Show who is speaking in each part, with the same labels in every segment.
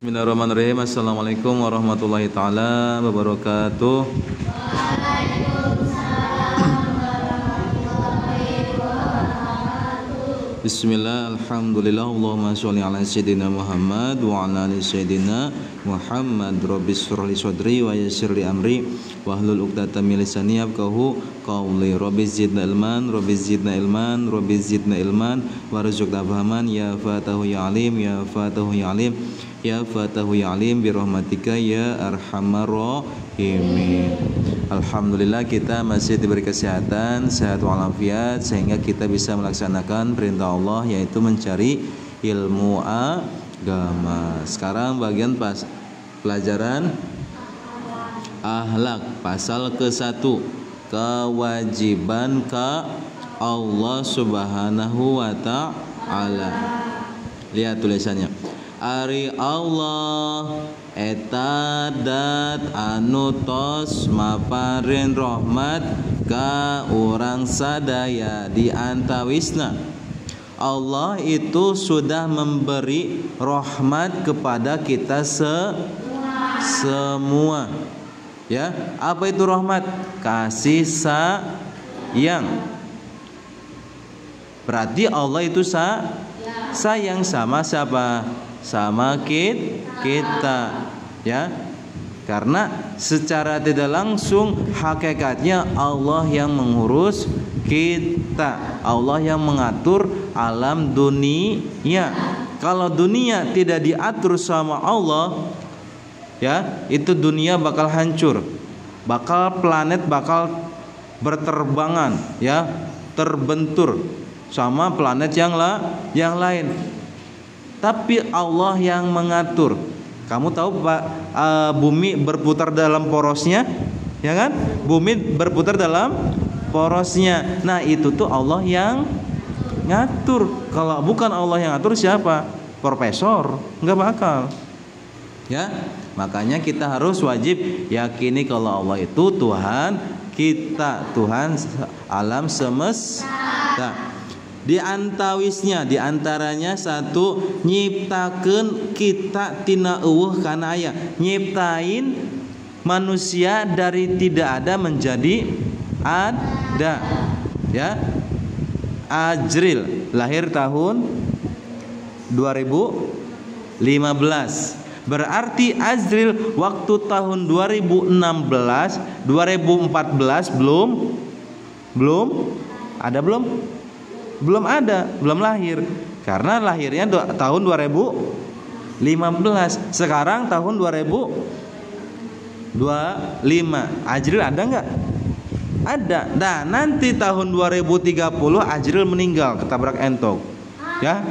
Speaker 1: Bismillahirrahmanirrahim. Assalamualaikum warahmatullahi taala wabarakatuh. Bismillah, alhamdulillah, Allahumma sholli ala sayyidina Muhammad wa ala ali sayyidina Muhammad. Rabbis shrah li sadri wa yassir li amri wahlul 'uqdatam min lisani yafqahu qawli. Rabbiz zidna ilman, rabbiz zidna ilman, rabbiz zidna ilman warzuqna fahman ya fatahu ya alim, ya fatahu ya alim, ya fatahu ya alim bi rahmatika ya arhamar rahimin. Alhamdulillah kita masih diberi kesehatan, sehat walafiat sehingga kita bisa melaksanakan perintah Allah yaitu mencari ilmu agama. Sekarang bagian pelajaran akhlak pasal ke-1, kewajiban ke Allah Subhanahu wa taala. Lihat tulisannya. Ari Allah eta dat anu tos maparin rahmat ka urang sadaya di antawisna. Allah itu sudah memberi rahmat kepada kita semua. Ya, apa itu rahmat? Kasih sayang. Berarti Allah itu sayang sama siapa? Sama kita, ya. Karena secara tidak langsung hakikatnya Allah yang mengurus kita, Allah yang mengatur alam dunia. Kalau dunia tidak diatur sama Allah, ya, itu dunia bakal hancur, bakal planet bakal berterbangan, ya, terbentur sama planet yang lain. Tapi Allah yang mengatur. Kamu tahu Pak, bumi berputar dalam porosnya, ya kan? Bumi berputar dalam porosnya. Nah itu tuh Allah yang ngatur. Kalau bukan Allah yang ngatur siapa? Profesor, nggak bakal. Ya, makanya kita harus wajib yakini kalau Allah itu Tuhan kita, Tuhan alam semesta. Di antawisnya, di antaranya satu, nyiptakeun kita tina eueuh kana aya, nyiptain manusia dari tidak ada menjadi ada, ya. Ajril lahir tahun 2015. Berarti Azril waktu tahun 2016, 2014 belum ada, belum lahir. Karena lahirnya tahun 2015. Sekarang tahun 2025. Ajril ada enggak? Ada. Nah, nanti tahun 2030 Ajril meninggal ketabrak entok. Ya,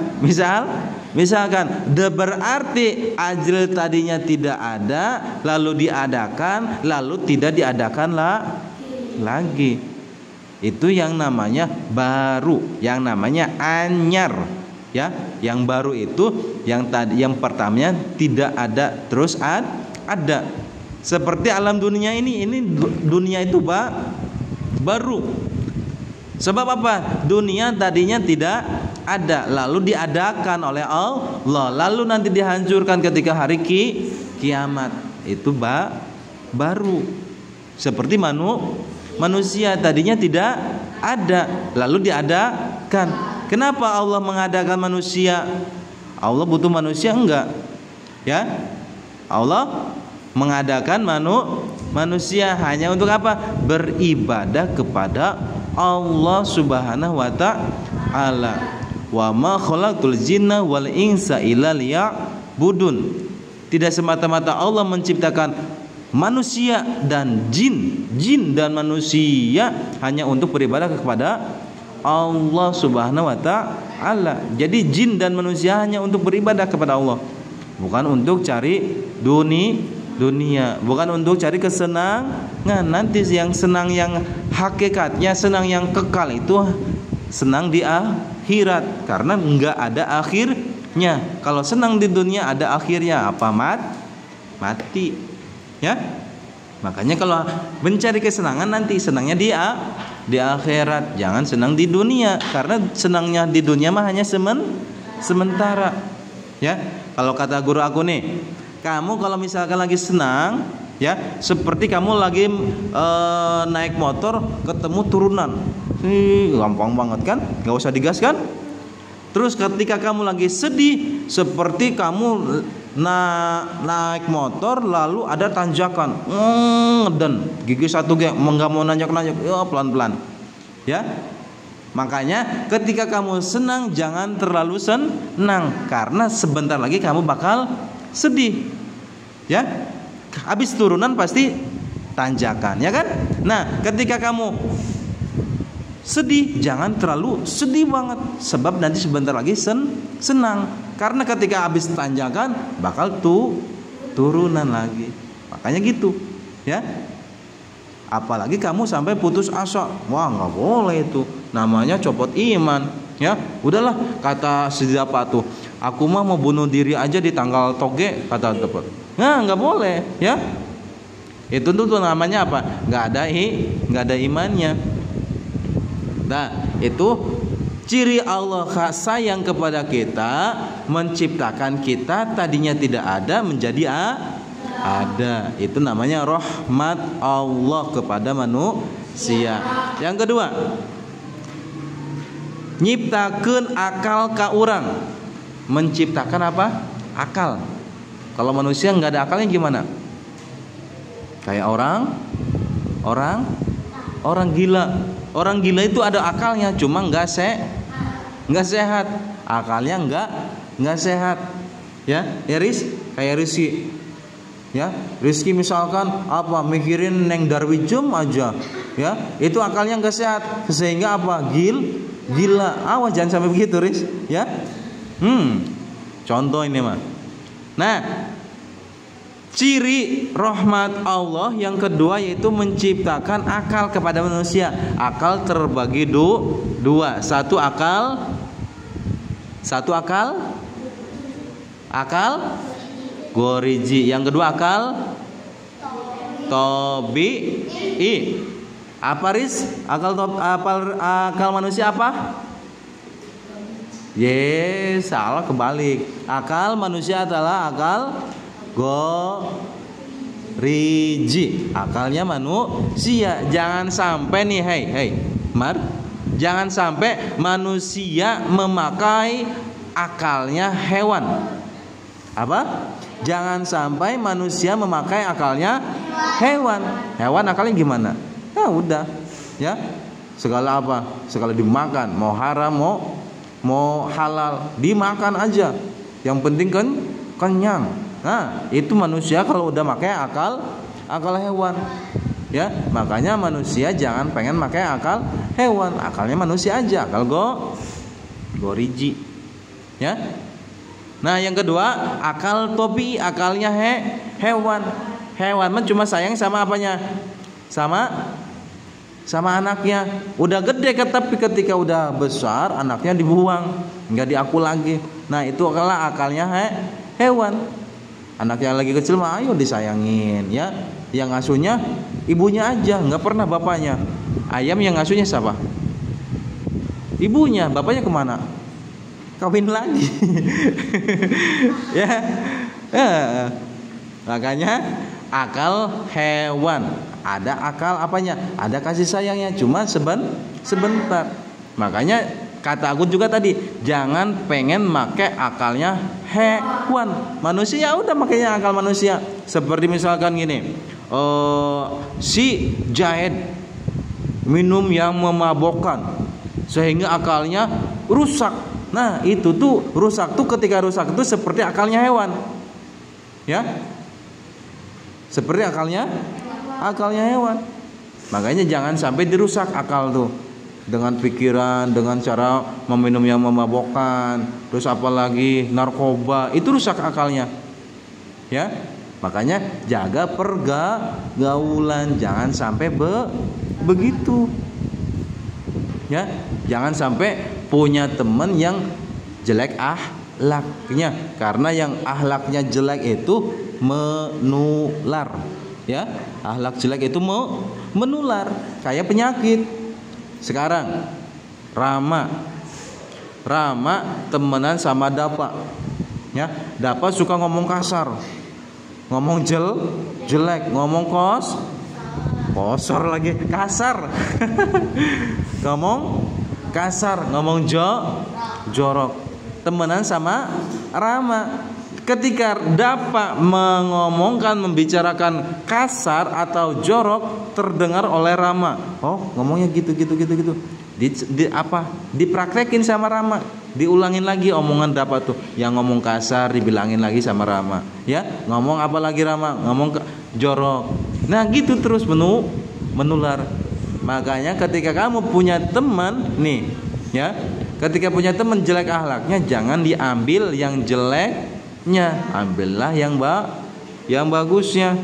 Speaker 1: misalkan berarti Ajril tadinya tidak ada, lalu diadakan, lalu tidak diadakan lagi. Itu yang namanya baru, yang namanya anyar, ya. Yang baru itu yang pertamanya tidak ada terus ada. Seperti alam dunia ini dunia itu baru. Sebab apa? Dunia tadinya tidak ada, lalu diadakan oleh Allah, lalu nanti dihancurkan ketika hari kiamat. Itu baru. Seperti manusia tadinya tidak ada, lalu diadakan. Kenapa Allah mengadakan manusia? Allah butuh manusia enggak? Ya, Allah mengadakan manusia hanya untuk apa? Beribadah kepada Allah Subhanahu wa taala. Wa ma khalaqtul jinna wal insa illa liya'budun. Tidak semata-mata Allah menciptakan manusia dan jin dan manusia hanya untuk beribadah kepada Allah Subhanahu wa taala. Jadi jin dan manusia hanya untuk beribadah kepada Allah, bukan untuk cari dunia, bukan untuk cari kesenangan. Nanti yang senang, yang hakikatnya senang, yang kekal itu senang di akhirat, karena enggak ada akhirnya. Kalau senang di dunia ada akhirnya, apa? Mati. Ya, makanya kalau mencari kesenangan nanti senangnya di akhirat, jangan senang di dunia, karena senangnya di dunia mah hanya sementara. Ya, kalau kata guru aku nih, kamu kalau misalkan lagi senang, ya, seperti kamu lagi naik motor ketemu turunan, gampang banget kan, nggak usah digas kan. Terus ketika kamu lagi sedih, seperti kamu naik motor lalu ada tanjakan, dan gigi satu nggak mau nanjak, ya pelan-pelan, ya. Makanya ketika kamu senang jangan terlalu senang, karena sebentar lagi kamu bakal sedih, ya. Habis turunan pasti tanjakan, ya kan? Nah, ketika kamu sedih jangan terlalu sedih banget, sebab nanti sebentar lagi senang. Karena ketika habis tanjakan bakal turunan lagi. Makanya gitu, ya. Apalagi kamu sampai putus asa, wah nggak boleh itu. Namanya copot iman, ya. Udahlah, kata siapa tuh, aku mah mau bunuh diri aja di tanggal toge, kata tepat. Nah, nggak boleh, ya. Itu tuh namanya apa? Nggak ada imannya. Nah, itu ciri Allah sayang kepada kita, menciptakan kita tadinya tidak ada menjadi ada. Itu namanya rahmat Allah kepada manusia. Yang kedua, nyiptakeun akal ka urang. Menciptakan apa? Akal. Kalau manusia nggak ada akalnya gimana? Kayak orang gila. Orang gila itu ada akalnya, cuma nggak sehat. Akalnya nggak sehat, ya. Kayak Rizky, ya. Rizky misalkan apa, mikirin Neng Darwijum aja, ya. Itu akalnya nggak sehat, sehingga apa? Gila. Awas jangan sampai begitu, Riz, ya. Contoh ini mah. Nah, ciri rahmat Allah yang kedua yaitu menciptakan akal kepada manusia. Akal terbagi dua. Satu akal goriji. Yang kedua akal tobi'i. Apa, Riz? Akal manusia apa? Salah, kebalik. Akal manusia adalah akal goriji, akalnya manusia. Jangan sampai nih, hey Mar, jangan sampai manusia memakai akalnya hewan. Apa? Jangan sampai manusia memakai akalnya hewan. Hewan akalnya gimana? Ya udah, ya. Segala apa? Segala dimakan, mau haram mau halal, dimakan aja. Yang penting kan kenyang. Nah, itu manusia kalau udah pakai akal hewan, ya. Makanya manusia jangan pengen pakai akal hewan, akalnya manusia aja, akal goriji, ya. Nah, yang kedua akal tobi, akalnya hewan. Hewan mah cuma sayang sama apanya? Sama anaknya. Udah gede, tapi ketika udah besar anaknya dibuang, nggak diaku lagi. Nah, itu adalah akalnya hewan. Anaknya lagi kecil mah ayo disayangin, ya. Yang ngasuhnya ibunya aja, nggak pernah bapaknya. Ayam yang ngasuhnya siapa? Ibunya. Bapaknya kemana? Kawin lagi. Ya. Makanya akal hewan. Ada akal apanya? Ada kasih sayangnya, cuma sebentar. Makanya kata aku juga tadi, jangan pengen make akalnya hewan. Manusia udah makanya akal manusia. Seperti misalkan gini, si Jahed minum yang memabokkan sehingga akalnya rusak. Nah, itu tuh rusak tuh, ketika rusak itu seperti akalnya hewan, ya. Seperti akalnya hewan. Makanya jangan sampai dirusak akal tuh dengan pikiran, dengan cara meminum yang memabokkan, terus apalagi narkoba, itu rusak akalnya, ya. Makanya jaga pergaulan, jangan sampai begitu, ya. Jangan sampai punya teman yang jelek akhlaknya, karena yang akhlaknya jelek itu menular, ya. Akhlak jelek itu menular kayak penyakit. Sekarang Rama temenan sama Dapa, ya. Dapa suka ngomong kasar, ngomong jelek, ngomong kosor lagi, kasar. Ngomong kasar, ngomong jorok. Temenan sama Rama. Ketika dapat mengomongkan, membicarakan kasar atau jorok, terdengar oleh Rama. Oh, ngomongnya gitu. Dipraktekin sama Rama, diulangin lagi omongan dapat tuh. Yang ngomong kasar dibilangin lagi sama Rama. Ya, ngomong apa lagi Rama? Ngomong jorok. Nah, gitu terus menular. Makanya ketika kamu punya teman nih, ya, ketika punya teman jelek akhlaknya, jangan diambil yang jeleknya, ambillah yang bagusnya.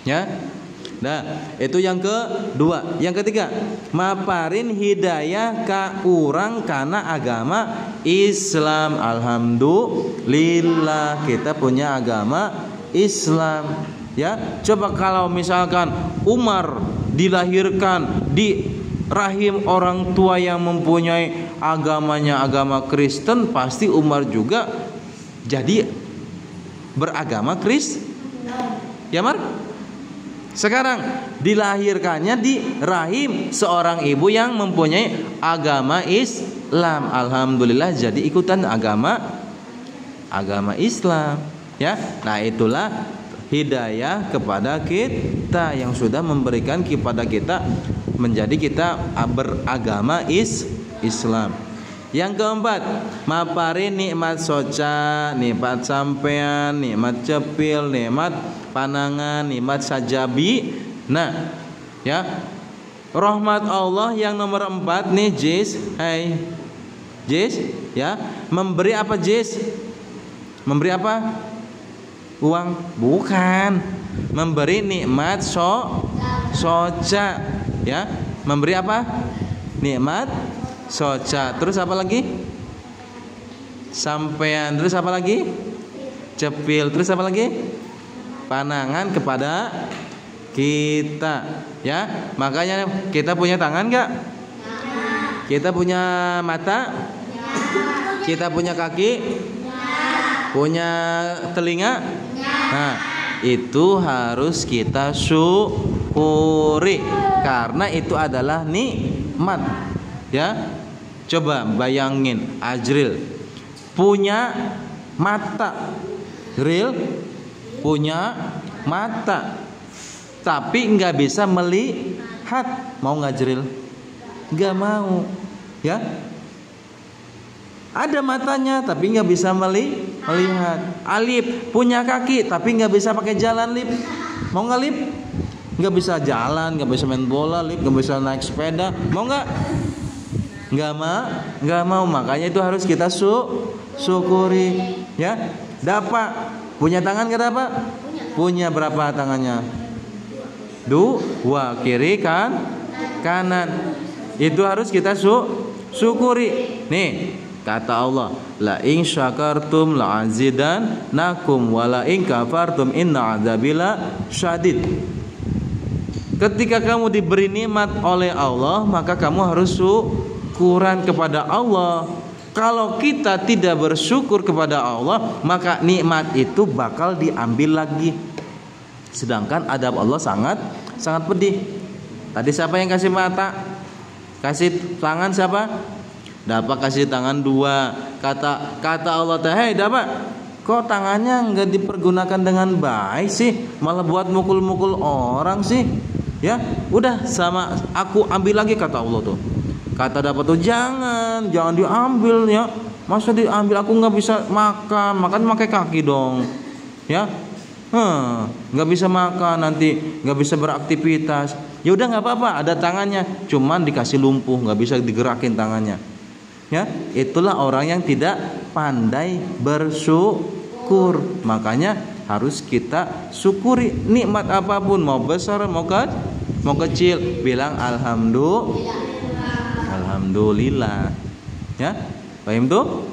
Speaker 1: Ya. Nah, itu yang kedua. Yang ketiga, maparin hidayah ka urang kana agama Islam. Alhamdulillah kita punya agama Islam. Ya, coba kalau misalkan Umar dilahirkan di rahim orang tua yang mempunyai agamanya agama Kristen, pasti Umar juga jadi beragama Kristen. Ya, Mar? Sekarang dilahirkannya di rahim seorang ibu yang mempunyai agama Islam. Alhamdulillah jadi ikutan agama Islam, ya. Nah, itulah hidayah kepada kita yang sudah memberikan kepada kita menjadi kita beragama Islam. Yang keempat, maparin nikmat soca, nikmat sampean, nikmat cepil, nikmat panangan, nikmat sajabi. Nah, ya, rahmat Allah yang nomor 4 nih, Jis. Hai Jis, ya, memberi apa Jis? Memberi apa? Uang? Bukan. Memberi nikmat soca, ya. Memberi apa? Nikmat soca. Terus apa lagi? Sampean. Terus apa lagi? Cepil. Terus apa lagi? Panangan kepada kita, ya. Makanya kita punya tangan enggak? Kita punya mata? Kita punya kaki? Punya telinga? Nah, itu harus kita syukuri karena itu adalah nikmat, ya. Coba bayangin, Ajril punya mata, Ril punya mata, tapi nggak bisa melihat. Mau nggak, Jril? Nggak mau, ya. Ada matanya tapi nggak bisa melihat. Alip punya kaki tapi nggak bisa pakai jalan, Lip. Mau nggak, Lip? Nggak bisa jalan, nggak bisa main bola, Lip. Nggak bisa naik sepeda. Mau nggak? Nggak mau. Makanya itu harus kita syukuri, ya. Dapat punya tangan nggak dapat? Punya berapa tangannya? 2, kiri kanan. Itu harus kita syukuri. Nih, kata Allah, la in syakartum la azidannakum wa la in kafartum inna adzabila syadid. Ketika kamu diberi nikmat oleh Allah, maka kamu harus syukuran kepada Allah. Kalau kita tidak bersyukur kepada Allah, maka nikmat itu bakal diambil lagi. Sedangkan adab Allah sangat pedih. Tadi siapa yang kasih mata? Kasih tangan siapa? Dapat kasih tangan 2. Kata Allah, "Hei, dapat. Kok tangannya enggak dipergunakan dengan baik sih? Malah buat mukul-mukul orang sih." Ya, udah sama aku ambil lagi, kata Allah tuh. Kata dapat tuh, jangan diambil, ya. Masa diambil, aku nggak bisa makan pakai kaki dong, ya. Nggak bisa makan, nanti nggak bisa beraktivitas. Ya udah nggak apa-apa, ada tangannya, cuman dikasih lumpuh, nggak bisa digerakin tangannya. Ya, itulah orang yang tidak pandai bersyukur. Makanya harus kita syukuri nikmat apapun, mau besar mau kecil, bilang alhamdulillah. Ya, paham tuh?